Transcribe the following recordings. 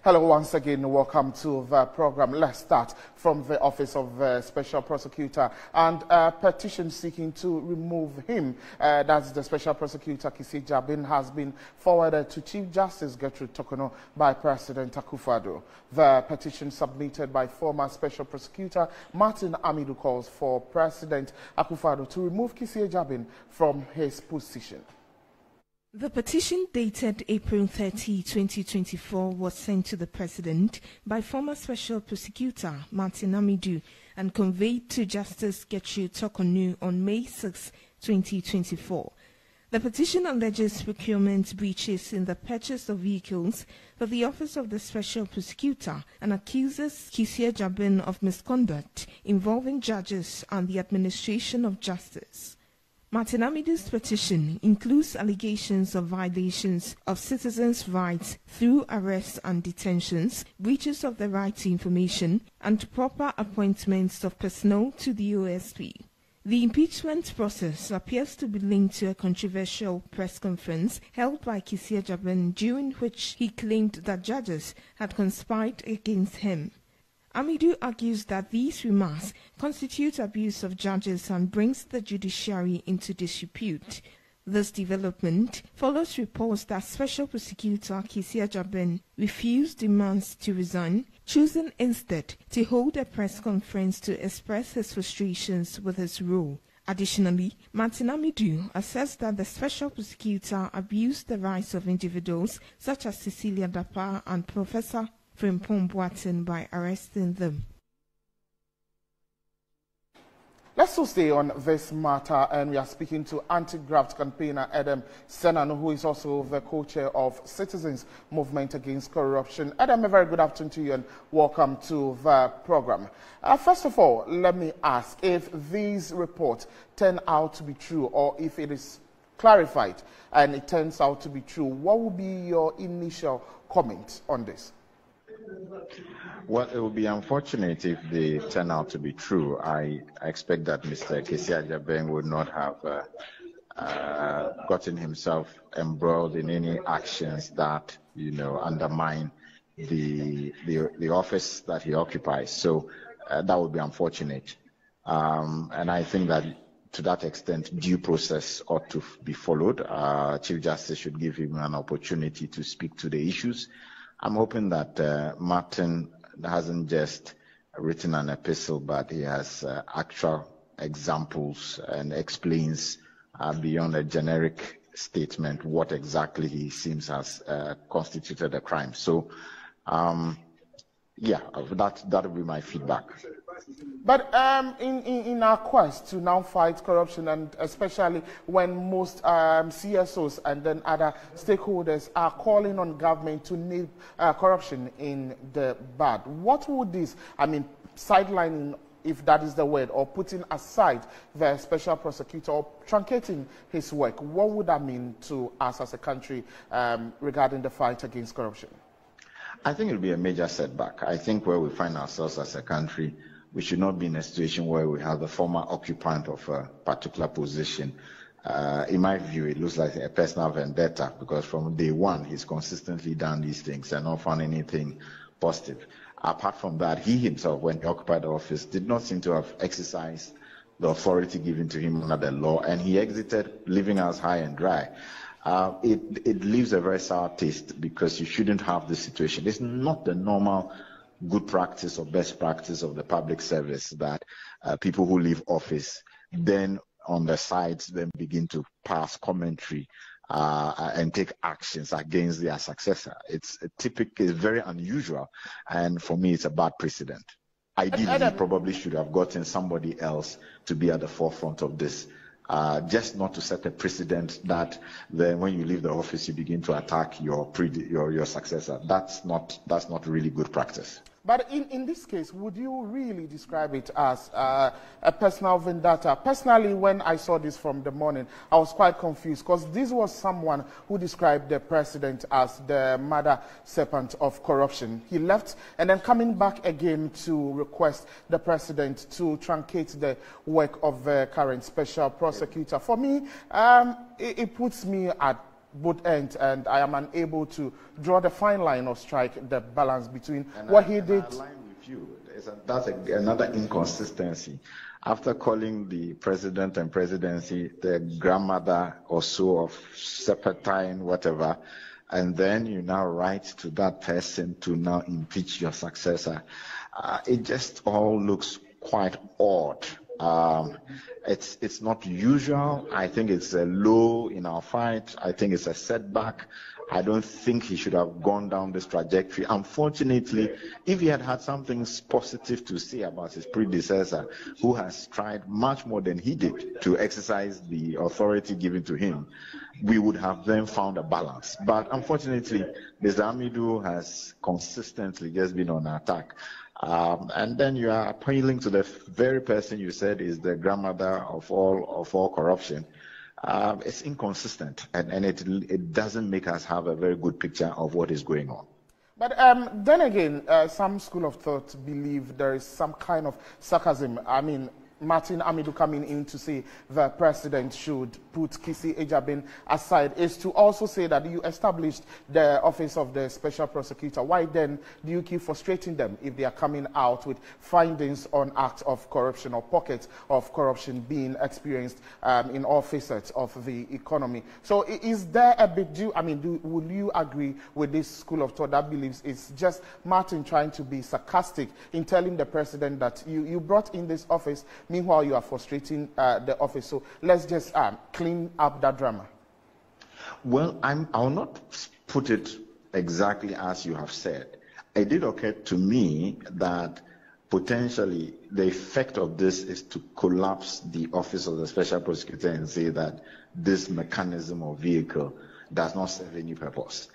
Hello once again, welcome to the program. Let's start from the Office of Special Prosecutor and a petition seeking to remove him. That's the Special Prosecutor Kissi Agyabeng has been forwarded to Chief Justice Gertrude Torkornoo by President Akufo Addo. The petition submitted by former Special Prosecutor Martin Amidu calls for President Akufo Addo to remove Kissi Agyabeng from his position. The petition dated April 30, 2024 was sent to the President by former Special Prosecutor Martin Amidu and conveyed to Justice Gertrude Torkornoo on May 6, 2024. The petition alleges procurement breaches in the purchase of vehicles for the Office of the Special Prosecutor and accuses Kissi Agyabeng of misconduct involving judges and the administration of justice. Martin Amidu's petition includes allegations of violations of citizens' rights through arrests and detentions, breaches of the right to information, and proper appointments of personnel to the OSP. The impeachment process appears to be linked to a controversial press conference held by Kissi Agyabeng, during which he claimed that judges had conspired against him. Amidu argues that these remarks constitute abuse of judges and brings the judiciary into disrepute. This development follows reports that Special Prosecutor Kissi Agyabeng refused demands to resign, choosing instead to hold a press conference to express his frustrations with his role. Additionally, Martin Amidu assessed that the Special Prosecutor abused the rights of individuals such as Cecilia Dapa and Professor by arresting them. Let's still stay on this matter, and we are speaking to anti-graft campaigner Adam Senano, who is also the co-chair of Citizens Movement Against Corruption. Adam, a very good afternoon to you and welcome to the program. First of all, let me ask, if these reports turn out to be true, or if it is clarified and it turns out to be true, what would be your initial comment on this? Well, it would be unfortunate if they turn out to be true. I expect that Mr. Kissi Agyabeng would not have gotten himself embroiled in any actions that, undermine the office that he occupies. So that would be unfortunate. And I think that to that extent, due process ought to be followed. Chief Justice should give him an opportunity to speak to the issues. I'm hoping that Martin hasn't just written an epistle, but he has actual examples and explains beyond a generic statement what exactly he seems has constituted a crime. So, yeah, that would be my feedback. But in our quest to now fight corruption, and especially when most CSOs and then other stakeholders are calling on government to nip corruption in the bud, what would this, sidelining, if that is the word, or putting aside the special prosecutor or truncating his work, what would that mean to us as a country regarding the fight against corruption? I think it will be a major setback. I think where we find ourselves as a country, we should not be in a situation where we have the former occupant of a particular position. In my view, it looks like a personal vendetta, because from day one, he's consistently done these things and not found anything positive. Apart from that, he himself, when he occupied the office, did not seem to have exercised the authority given to him under the law, and he exited, leaving us high and dry. It leaves a very sour taste, because you shouldn't have this situation. It's not the normal good practice or best practice of the public service that people who leave office then on the sides then begin to pass commentary and take actions against their successor. It's very unusual, and for me it's a bad precedent. Ideally, he probably should have gotten somebody else to be at the forefront of this, just not to set a precedent that then when you leave the office you begin to attack your successor. That's not really good practice. But in this case, would you really describe it as a personal vendetta? Personally, when I saw this from the morning, I was quite confused, because this was someone who described the president as the mother serpent of corruption. He left and then coming back again to request the president to truncate the work of the current special prosecutor. For me, it puts me at both ends, and I am unable to draw the fine line or strike the balance between what he did. I align with you. That's another inconsistency. After calling the president and presidency the grandmother or so of serpentine, whatever, and then you now write to that person to now impeach your successor, it just all looks quite odd. It's not usual. I think it's a low in our fight. I think it's a setback. I don't think he should have gone down this trajectory. Unfortunately, if he had had something positive to say about his predecessor, who has tried much more than he did to exercise the authority given to him, we would have then found a balance. But unfortunately, Mr. Amidu has consistently just been on attack. And then you are appealing to the very person you said is the grandmother of all corruption. It's inconsistent, and it doesn't make us have a very good picture of what is going on. But then again, some school of thought believe there is some kind of sarcasm. I mean, Martin Amidu coming in to say the president should put Kissi Agyabeng aside is to also say that you established the office of the special prosecutor. Why then do you keep frustrating them if they are coming out with findings on acts of corruption or pockets of corruption being experienced in all facets of the economy? So is there a big deal? I mean, will you agree with this school of thought that believes it's just Martin trying to be sarcastic in telling the president that you brought in this office, meanwhile you are frustrating the office? So let's just clean up that drama. Well, I'll not put it exactly as you have said. It did occur to me that potentially the effect of this is to collapse the office of the special prosecutor and say that this mechanism or vehicle does not serve any purpose.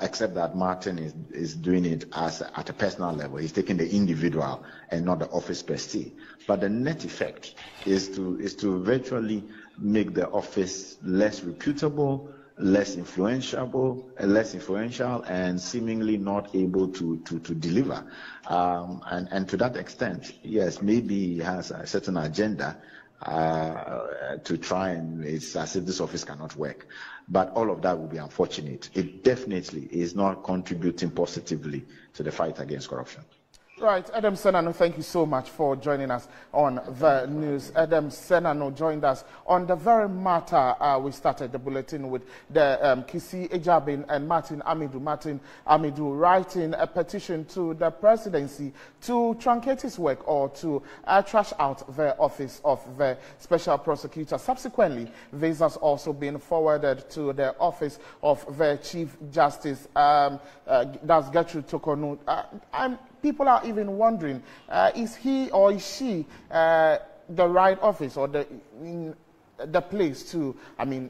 Except that Martin is doing it at a personal level. He's taking the individual and not the office per se. But the net effect is to virtually make the office less reputable, less influential, and seemingly not able to deliver. And to that extent, yes, maybe he has a certain agenda to try, and it's as if this office cannot work. But all of that will be unfortunate. It definitely is not contributing positively to the fight against corruption. Right, Adam Senano, thank you so much for joining us on the news. Adam Senano joined us on the very matter we started the bulletin with, the Kissi Agyabeng and Martin Amidu. Martin Amidu writing a petition to the presidency to truncate his work or to trash out the office of the special prosecutor. Subsequently, this has also been forwarded to the office of the Chief Justice, that's Gertrude Tokonu. People are even wondering, is he or is she the right office or the place to, I mean,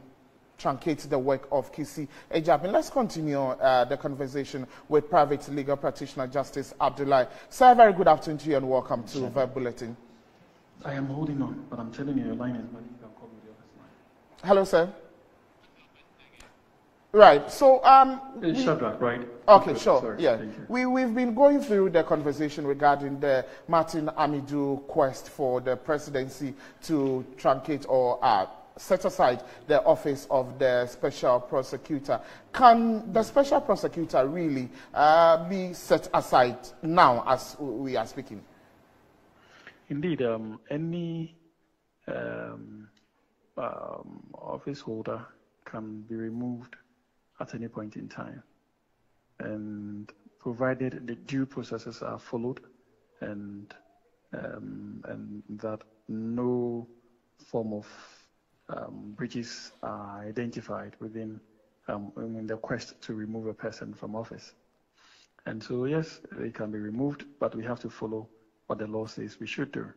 truncate the work of Kissi Agyabeng? Let's continue the conversation with private legal practitioner Justice Abdullahi. Sir, very good afternoon to you and welcome to the bulletin. I am holding on, but I'm telling you, your line is money. You can call me the office line. Hello, sir. Right, so it's Shadrach, right? Okay, sure. Sorry, yeah, thank you. We've been going through the conversation regarding the Martin Amidu quest for the presidency to truncate or set aside the office of the special prosecutor. Can the special prosecutor really be set aside now as we are speaking? Indeed, any office holder can be removed at any point in time, and provided the due processes are followed and that no form of breaches are identified within in the quest to remove a person from office. And so yes, they can be removed, but we have to follow what the law says we should do.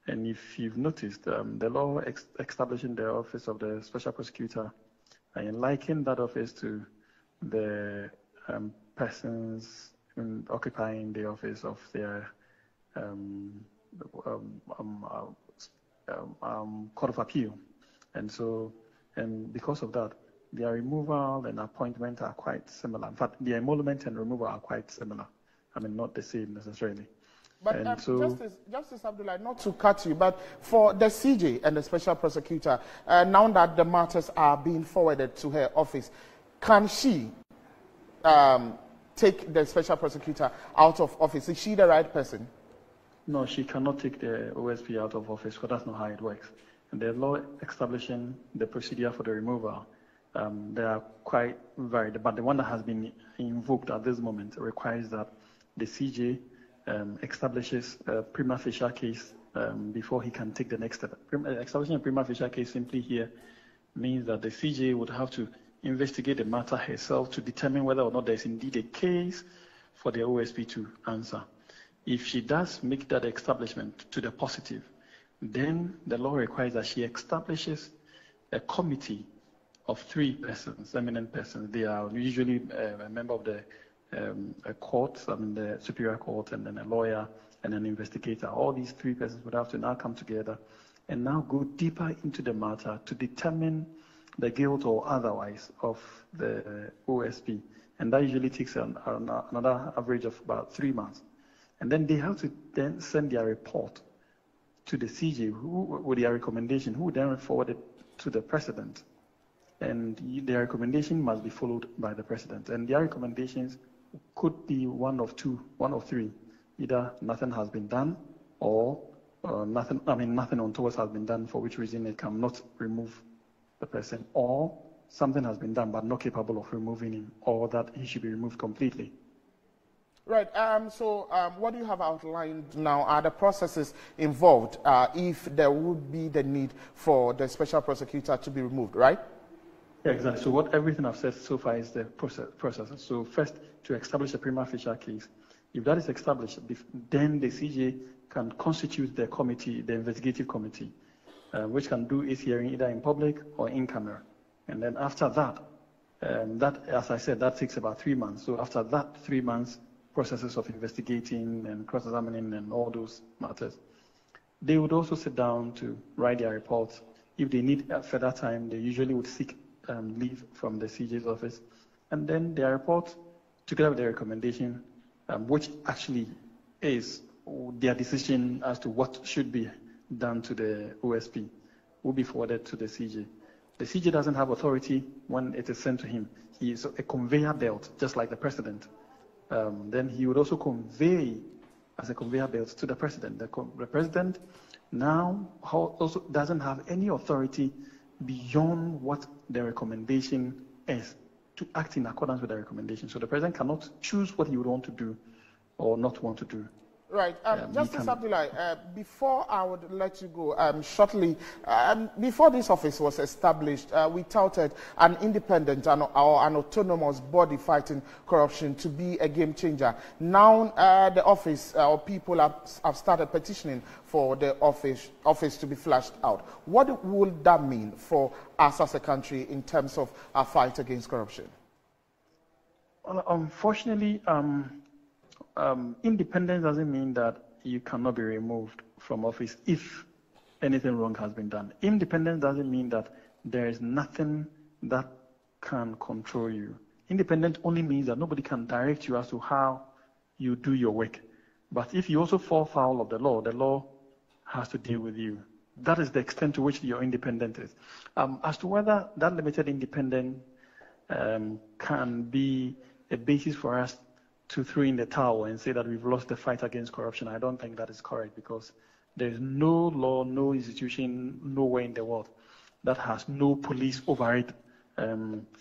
And if you've noticed, the law establishing the office of the special prosecutor and liken that office to the persons occupying the office of their Court of Appeal. And so, and because of that, their removal and appointment are quite similar. In fact, their emolument and removal are quite similar. I mean, not the same necessarily. But Justice Abdullah, not to cut you, but for the CJ and the Special Prosecutor, now that the matters are being forwarded to her office, can she take the Special Prosecutor out of office? Is she the right person? No, she cannot take the OSP out of office, because that's not how it works. And the law establishing the procedure for the removal, they are quite varied, but the one that has been invoked at this moment requires that the CJ establishes a prima facie case before he can take the next step. Establishing a prima facie case simply here means that the CJ would have to investigate the matter herself to determine whether or not there is indeed a case for the OSP to answer. If she does make that establishment to the positive, then the law requires that she establishes a committee of 3 persons, eminent persons. They are usually a member of the court, the Superior Court, and then a lawyer and an investigator. All these 3 persons would have to now come together and now go deeper into the matter to determine the guilt or otherwise of the OSP. And that usually takes another average of about 3 months. And then they have to then send their report to the CJ with their recommendation, who then forward it to the president. And their recommendation must be followed by the president. And their recommendations could be one of 3. Either nothing has been done, or nothing untoward has been done, for which reason it cannot remove the person, or something has been done but not capable of removing him, or that he should be removed completely. Right. So what you have outlined now are the processes involved if there would be the need for the Special Prosecutor to be removed, right? Yeah, exactly. So everything I've said so far is the process. So first, to establish a prima facie case. If that is established, then the CJ can constitute the committee, the investigative committee, which can do its hearing either in public or in camera. And then after that, as I said, that takes about 3 months. So after that 3 months, processes of investigating and cross-examining and all those matters, they would also sit down to write their reports. If they need further time, they usually would seek leave from the CJ's office. And then their report, together with their recommendation, which actually is their decision as to what should be done to the OSP, will be forwarded to the CJ. The CJ doesn't have authority when it is sent to him. He is a conveyor belt, just like the president. Then he would also convey as a conveyor belt to the president. The president now also doesn't have any authority beyond what the recommendation is to act in accordance with the recommendation. So the president cannot choose what he would want to do or not want to do. Right. Justice Abdullah, before I would let you go, shortly, before this office was established, we touted an independent or an autonomous body fighting corruption to be a game changer. Now the office or people have started petitioning for the office to be flushed out. What would that mean for us as a country in terms of our fight against corruption? Well, unfortunately, independence doesn't mean that you cannot be removed from office if anything wrong has been done. Independence doesn't mean that there is nothing that can control you. Independence only means that nobody can direct you as to how you do your work. But if you also fall foul of the law has to deal with you. That is the extent to which your independence is. As to whether that limited independence can be a basis for us to throw in the towel and say that we've lost the fight against corruption, I don't think that is correct, because there is no law, no institution, nowhere in the world that has no police over it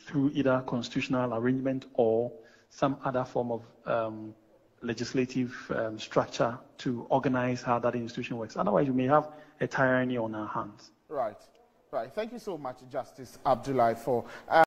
through either constitutional arrangement or some other form of legislative structure to organize how that institution works. Otherwise, we may have a tyranny on our hands. Right. Right. Thank you so much, Justice Abdullah, for